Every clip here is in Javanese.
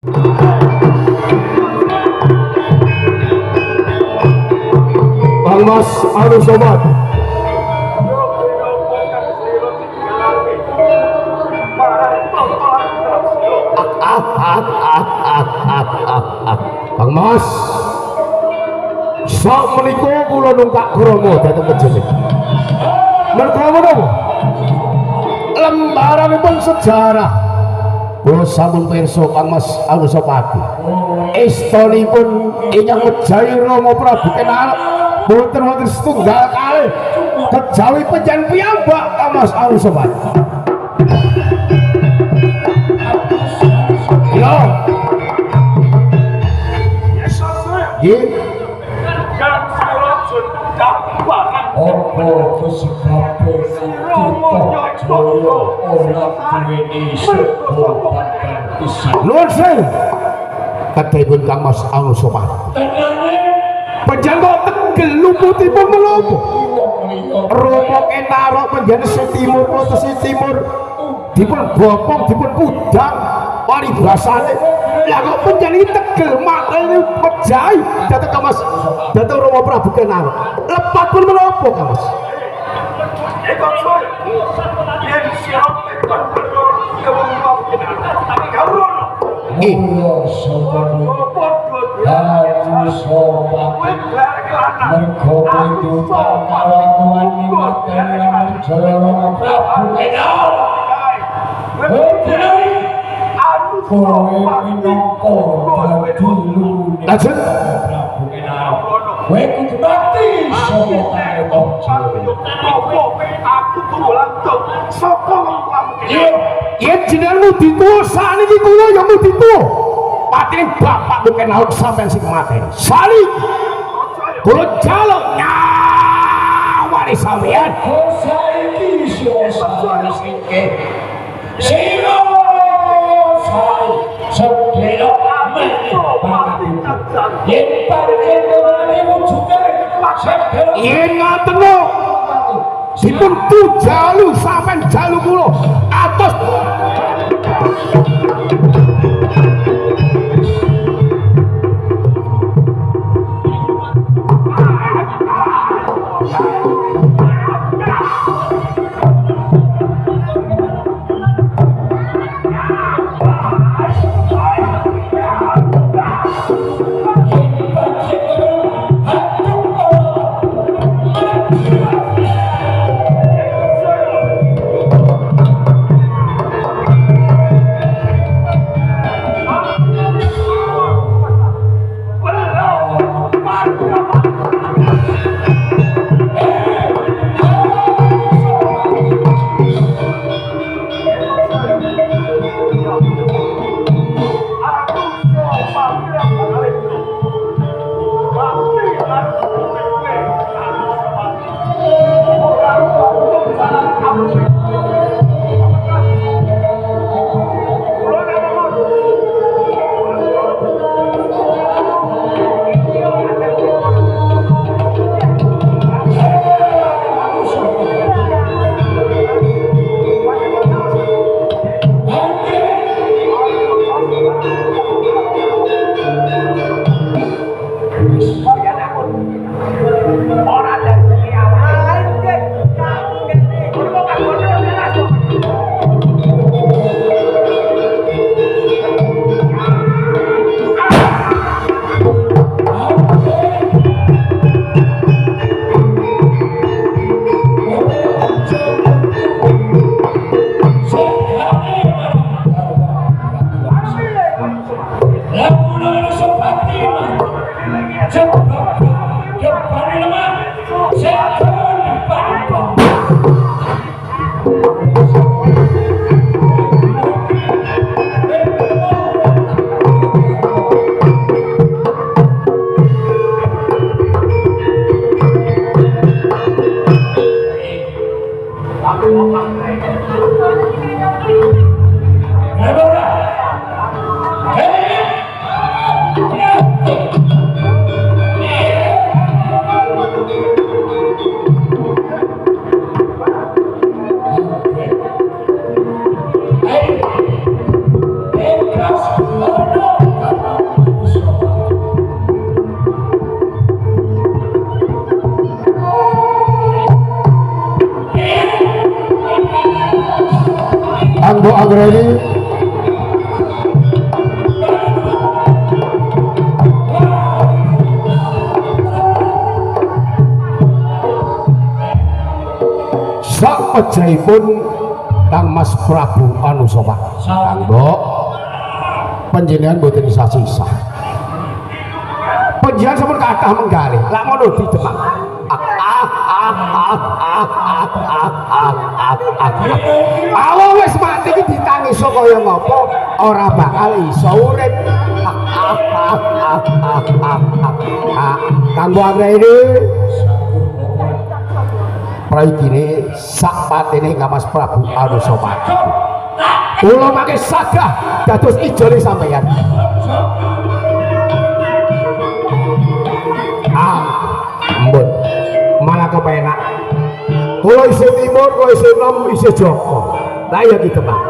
Bang Mas, anu sobat. Bang Mas, sak menika kula nungkak krama dhateng penjene. Merga menapa? Lembaranipun sejarah. Kula sampun pirsa Kang Mas Anusapati. Istanipun Inyang Wijaya Rama Prabu Kenarep boten wonten setunggal kalih kejawi panjenengan piyambak Kang Mas Anusapati. Ya. Nggih. Apa kesebabe kita jaya ora duweni sebatan pisan. Nuwun sewu. Kadhaipun Kang Mas Anusapati. Panjenengan tegel lumutipun menapa? Rama Kenarep panjenengan setimur kota timur dipun bopong dipun kudang paribasane. Lah kok panjenengan tegel makane pejai dhateng Kang Mas dhateng Rama Prabu Kenarep. Lepat pun menapa Kang Mas? Iya sopan Haji sopan mergo itu pangkalan nimaten Jaya Rama Prabu Kenarep. Kowe minangka dadi lune Lajeng Prabu Kenarep. Kowe kudu bakti sapa kae aku turu lantung sapa wong Prabu Kenarep. yen jenengan mudi tuwa sakniki kula ya mudi tuwa. Patine Bapak Kenarep sampeyan sing mati. Sali kula jaluk nyawani sampeyan. saiki sira sing sira sedelo yen panjenengane wujude sedelo Yen ngaten dipun tujalu sampeyan jalu kula atus. Hey! kamu agreni sak pejaipun Kang Mas Prabu Anusoma kanggo panjenengan boten sisa-sisa panjenengan sampun kathah menggalih lak ngono di Demak awak wis mati iki ditangis kaya ngopo ora bakal iso urip kanggo agrene praikine sak patene Kang Mas Prabu Anusoma kula mangke sagah dados ijole sampeyan ampun malah kepenak kula isih timur kula isih nom isih joko lah ya gitu Pak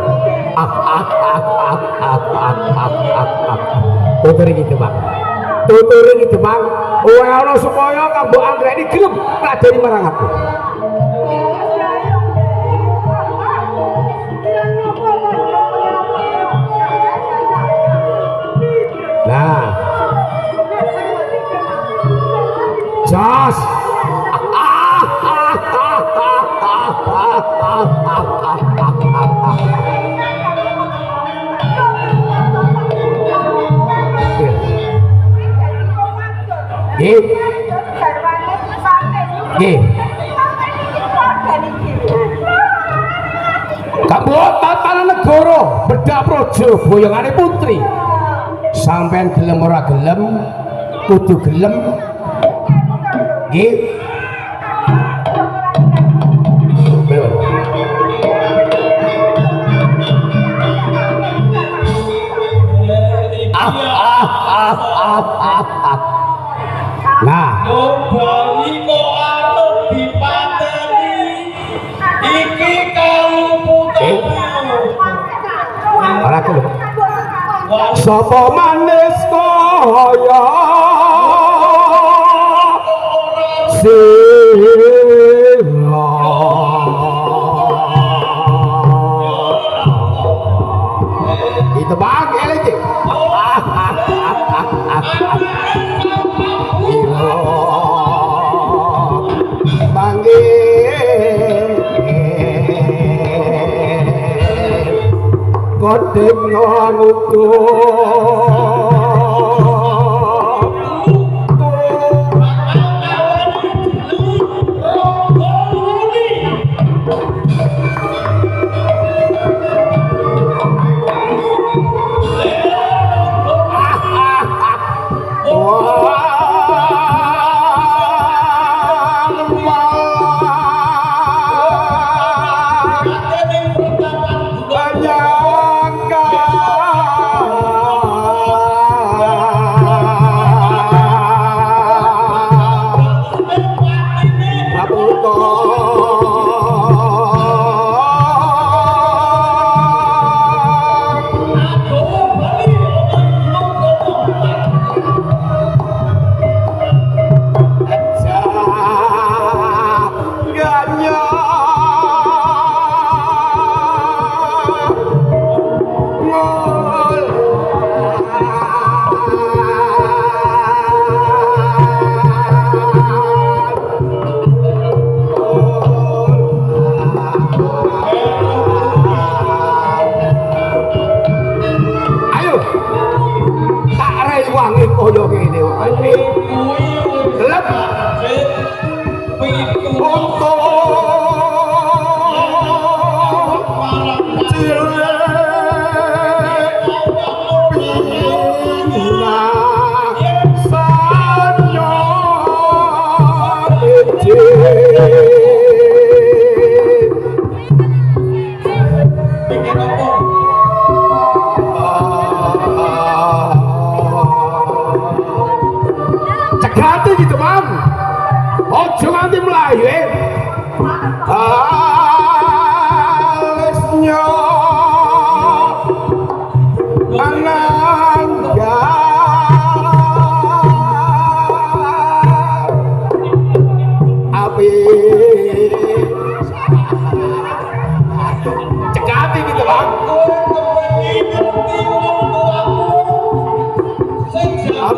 tuturi gitu Bang tuturi gitu Bang wae ana supaya kanggo anggreni gelem ngladeni marang aku nah jas Kabupaten Tanah Bedah Projo boyongane putri sampean gelem ora gelem kudu gelem nggih nah bayi kok arep dipateni iki kamu putramu ora gelem sapa manis kaya sira itu bang elite bangge kodeng nguku cegati gitu Bang, ojo nganti melayu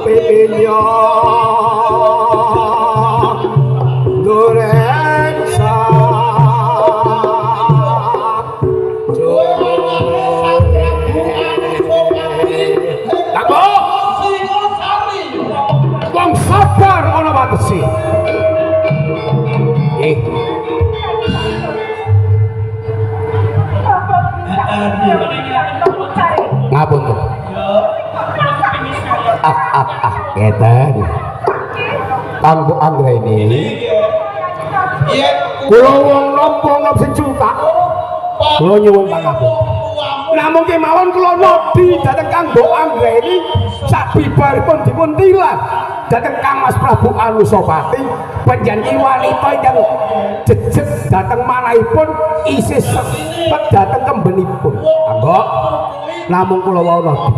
pepenya goreng Lago wong sabar ana watesi ngapun tuh ketan kanggo anggra ini kula wong nopo sing cutak kula nyuwun pangapun namun kemawon kula nodi dhateng kanggo anggra ini sabibaripun dipun tilang dhateng Kang Mas Prabu Anusapati panjenengan wanita yang jejeg dhateng manahipun isih sepet dhateng kembenipun kanggo namung kula wau nodi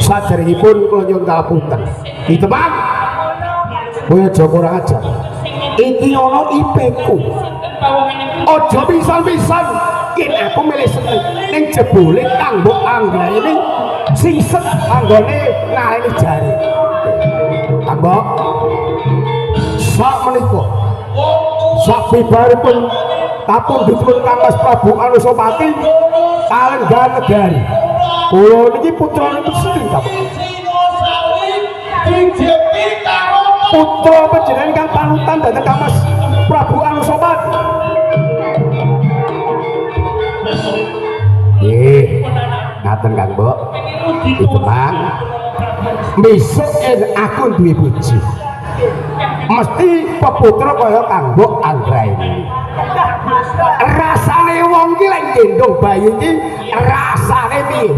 saderengipun kula nyuwun kapunten ditebak kowe aja kurang ajar iki ana IP-ku aja pisan-pisan yen aku milih seneng ning jebule kanggo anggra ini sing set anggone naleni jari kanggo sak menika sak bibaripun tapung dipun Kang Mas Prabu Anusapati kalenggan negari kula niki putranipun sedhing ta putra panjenengan kang panutan dhateng Kang Mas Prabu Anusapati ngaten Kang Mbok itu Bang besok aku duwe bojo mesti peputra kaya Kang Mbok Anggra ini rasane wong ki lek gendong bayi iki rasane piye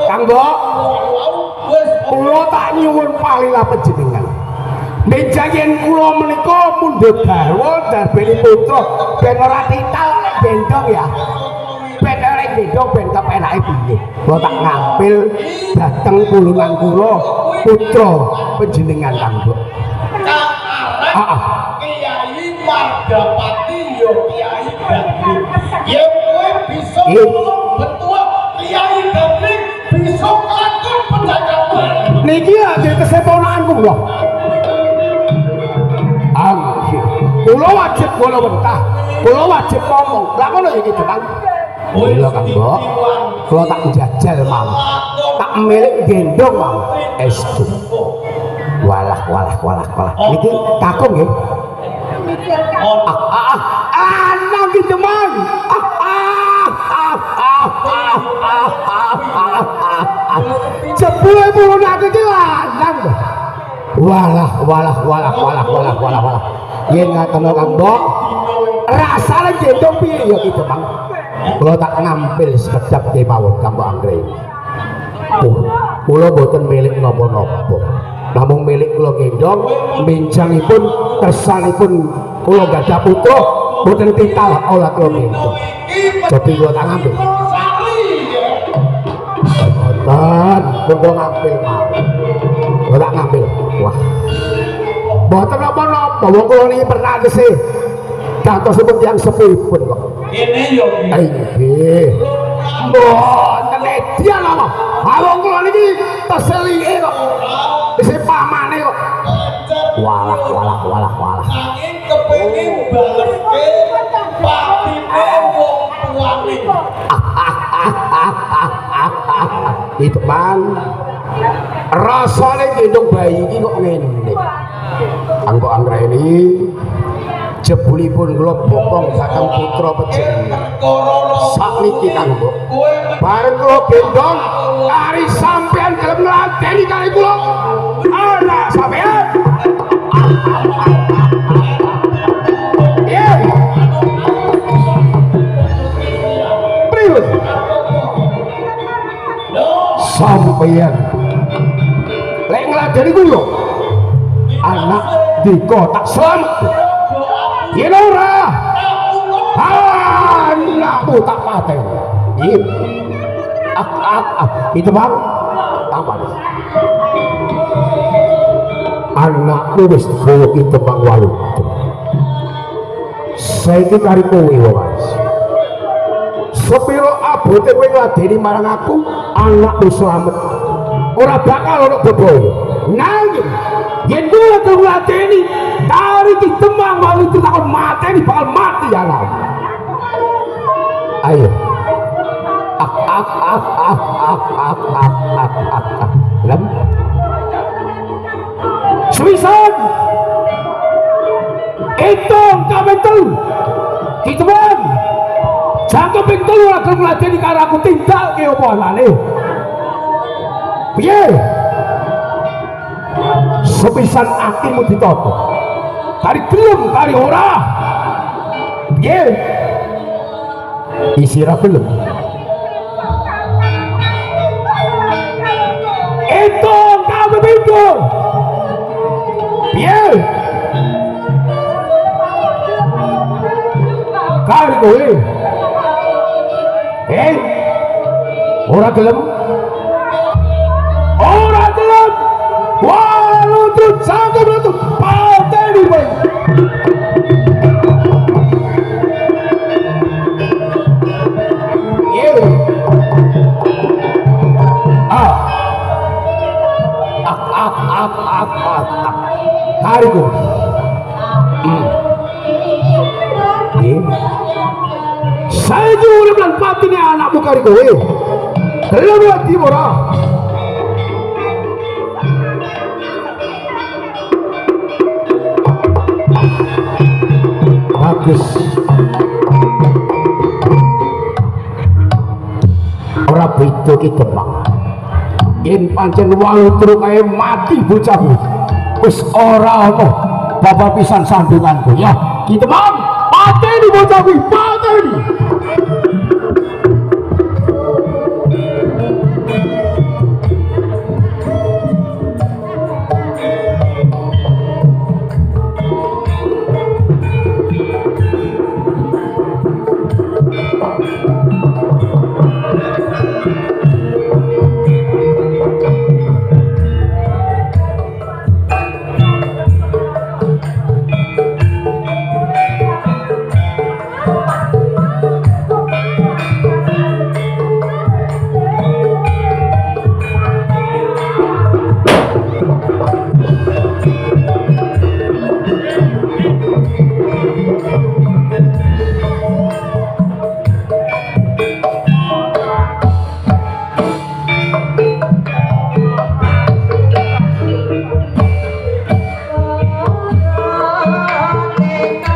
Kang Mbok kula tak nyuwun palilah panjenengan meja yen kula menika mundhut garwa darbeni putra ben ora tital nek gendong ya ben ora gendong ben kepenake piye kula tak ngampil dhateng pulungan kula putra panjenengan Kang Mbok Kiai Margapati yo Kiai Gandring yen kowe bisa betul Kiai Gandring bisa lakon penjagaan niki lagi keseponakanku kula kula wajib kula wentah kula wajib ngomong lha ngono iki Jepang lha Kang Mbok kula tak njajal mau tak milik gendong mau estu walah niki kakung nggih anak iki Jepang jebule mulune aku iki lanang walah yen ngaten Kang Mbok rasane gendong piye ya iki Bang kula tak ngampil sekedap kemawon Kang Mbok Anggra kula boten milik napa-napa namung milik kula gendong minjangipun kersanipun kula gadah putra boten tital olah kula gendong jadi kula tak ngambil boten kula ngambil mau kula tak ngambil wah boten napa-napa wong kula niki pernah kesih kantosipun tiyang sepuhipun kok ini yo nggih mboten edian apa wong kula niki teselike kok isih pamane kok walah angin kepengin baleske patine wong tuane itu Bang rasane gendong bayi iki kok ngene Kang Mbok Anggra ini jebulipun kula bokong dhateng putra panjenengan sakniki Kang Mbok bareng kula gendong kari sampean gelem ngladeni kali kula ana sampean sampeyan lek ngladeni kula anak dika tak selamat yen ora anakmu tak pateni itu Bang apa anakmu wis kowe itu Bang Waludu saiki kari kowe wae sepiro abote kowe ngladeni marang aku anakku slamet ora bakal ono bebaya nanging yen kowe ngladeni kari iki temang walu takon mateni bakal mati anak ayo lem Suisan itu kabeh telu ditemen jangka ping telu akan ngladeni karo aku tindak ke apa anane piye sepisan atimu ditata kari gelem kari ora piye isira gelem itu kabeh pintu piye kari kowe ora gelem walutut sanggup lutut pateni bae kariku saya juga bilang patine anakmu kari kowe gelem ati ora bagus ora beda ki Demang yen pancen walutru kae mati bocahku wis ora ana bapak pisan sandunganku ya ki Demang pateni bocahku pateni